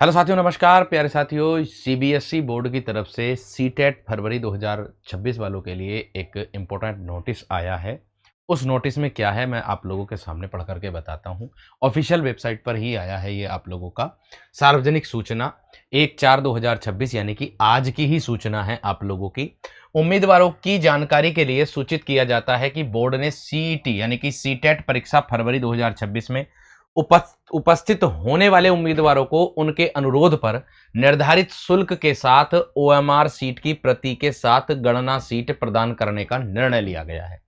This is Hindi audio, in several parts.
हेलो साथियों, नमस्कार प्यारे साथियों। सीबीएसई बोर्ड की तरफ से सीटेट फरवरी 2026 वालों के लिए एक इम्पोर्टेंट नोटिस आया है। उस नोटिस में क्या है मैं आप लोगों के सामने पढ़ करके बताता हूँ। ऑफिशियल वेबसाइट पर ही आया है ये आप लोगों का। सार्वजनिक सूचना 1/4/2026 यानी कि आज की ही सूचना है आप लोगों की। उम्मीदवारों की जानकारी के लिए सूचित किया जाता है कि बोर्ड ने सीईटी यानी कि सीटेट परीक्षा फरवरी 2026 में उपस्थित होने वाले उम्मीदवारों को उनके अनुरोध पर निर्धारित शुल्क के साथ ओएमआर सीट की प्रति के साथ गणना सीट प्रदान करने का निर्णय लिया गया है।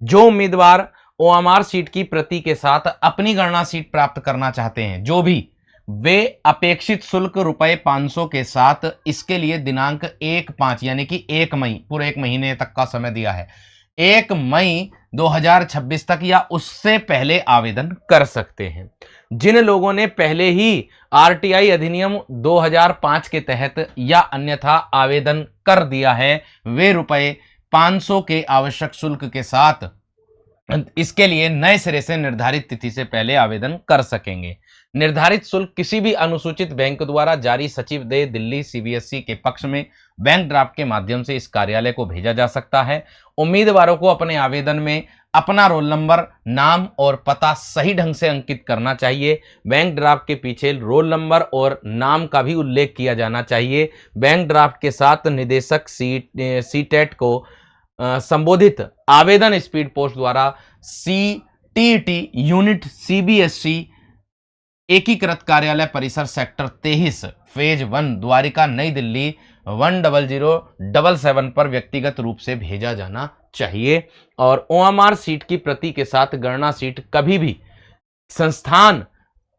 जो उम्मीदवार ओएमआर सीट की प्रति के साथ अपनी गणना सीट प्राप्त करना चाहते हैं, जो भी वे अपेक्षित शुल्क रुपए 500 के साथ इसके लिए दिनांक 1/5 यानी कि 1 मई, पूरे 1 महीने तक का समय दिया है, 1 मई 2026 तक या उससे पहले आवेदन कर सकते हैं। जिन लोगों ने पहले ही आरटीआई अधिनियम 2005 के तहत या अन्यथा आवेदन कर दिया है, वे रुपए 500 के आवश्यक शुल्क के साथ इसके लिए नए सिरे से निर्धारित तिथि से पहले आवेदन कर सकेंगे। निर्धारित शुल्क किसी भी अनुसूचित बैंक द्वारा जारी सचिव दे दिल्ली सीबीएसई के पक्ष में बैंक ड्राफ्ट के माध्यम से इस कार्यालय को भेजा जा सकता है। उम्मीदवारों को अपने आवेदन में अपना रोल नंबर, नाम और पता सही ढंग से अंकित करना चाहिए। बैंक ड्राफ्ट के पीछे रोल नंबर और नाम का भी उल्लेख किया जाना चाहिए। बैंक ड्राफ्ट के साथ निदेशक सीटेट को संबोधित आवेदन स्पीड पोस्ट द्वारा सीटीटी यूनिट सीबीएसई एकीकृत कार्यालय परिसर सेक्टर 23 फेज 1 द्वारिका नई दिल्ली 10077 पर व्यक्तिगत रूप से भेजा जाना चाहिए। और ओएमआर सीट की प्रति के साथ गणना सीट कभी भी संस्थान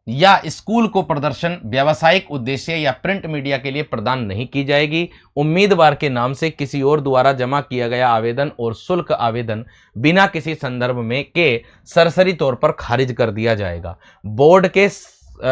या स्कूल को प्रदर्शन, व्यावसायिक उद्देश्य या प्रिंट मीडिया के लिए प्रदान नहीं की जाएगी। उम्मीदवार के नाम से किसी और द्वारा जमा किया गया आवेदन और शुल्क आवेदन बिना किसी संदर्भ में के सरसरी तौर पर खारिज कर दिया जाएगा। बोर्ड के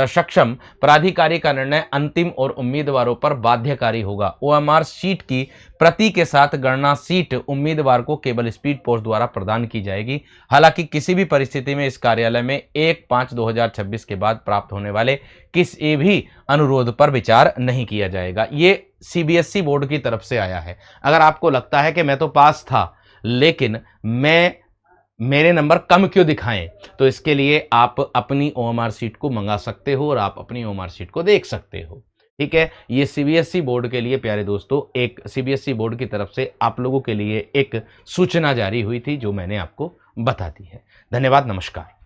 सक्षम प्राधिकारी का निर्णय अंतिम और उम्मीदवारों पर बाध्यकारी होगा। ओएमआर सीट की प्रति के साथ गणना सीट उम्मीदवार को केवल स्पीड पोस्ट द्वारा प्रदान की जाएगी। हालांकि किसी भी परिस्थिति में इस कार्यालय में 1/5/2026 के बाद प्राप्त होने वाले किसी भी अनुरोध पर विचार नहीं किया जाएगा। ये सीबीएसई बोर्ड की तरफ से आया है। अगर आपको लगता है कि मैं तो पास था लेकिन मेरे नंबर कम क्यों दिखाएं, तो इसके लिए आप अपनी ओएमआर सीट को मंगा सकते हो और आप अपनी ओएमआर सीट को देख सकते हो। ठीक है, ये सीबीएसई बोर्ड के लिए प्यारे दोस्तों, एक सीबीएसई बोर्ड की तरफ से आप लोगों के लिए एक सूचना जारी हुई थी जो मैंने आपको बता दी है। धन्यवाद, नमस्कार।